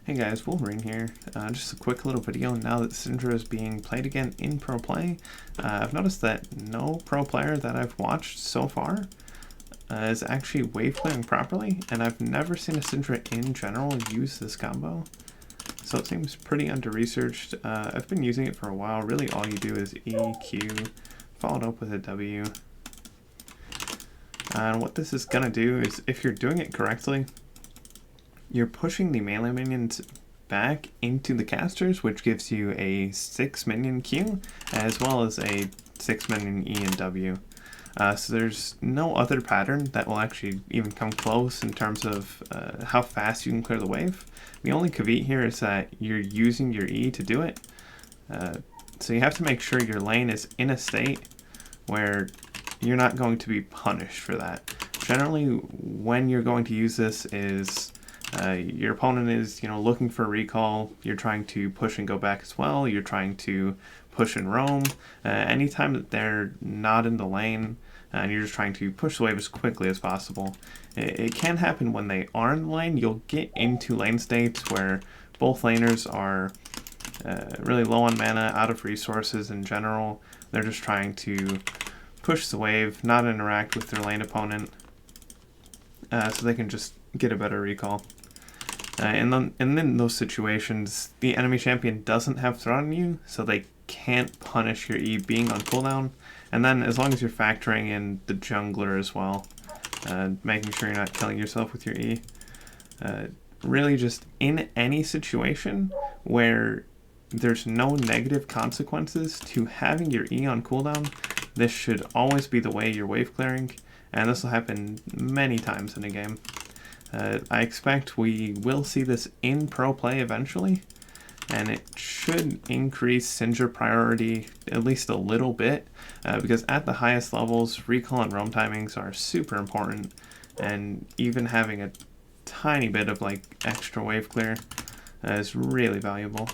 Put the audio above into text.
Hey guys, Wolverine here. Just a quick little video now that Syndra is being played again in pro play. I've noticed that no pro player that I've watched so far is actually wave clearing properly, and I've never seen a Syndra in general use this combo. So it seems pretty under-researched. I've been using it for a while. Really all you do is E, Q, followed up with a W. And what this is going to do is, if you're doing it correctly, you're pushing the melee minions back into the casters, which gives you a 6 minion Q, as well as a 6 minion E and W. So there's no other pattern that will actually even come close in terms of how fast you can clear the wave. The only caveat here is that you're using your E to do it. So you have to make sure your lane is in a state where you're not going to be punished for that. Generally, when you're going to use this is your opponent is, looking for a recall. You're trying to push and go back as well. You're trying to push and roam. Anytime that they're not in the lane, and you're just trying to push the wave as quickly as possible. It can happen when they are in the lane. You'll get into lane states where both laners are really low on mana, out of resources in general. They're just trying to push the wave, not interact with their lane opponent, so they can just get a better recall. And in those situations, the enemy champion doesn't have threat on you, so they can't punish your E being on cooldown. And then as long as you're factoring in the jungler as well, making sure you're not killing yourself with your E. Really just in any situation where there's no negative consequences to having your E on cooldown, this should always be the way you're wave clearing, and this will happen many times in a game. I expect we will see this in pro play eventually, and it should increase Syndra priority at least a little bit, because at the highest levels, recall and roam timings are super important, and even having a tiny bit of extra wave clear is really valuable.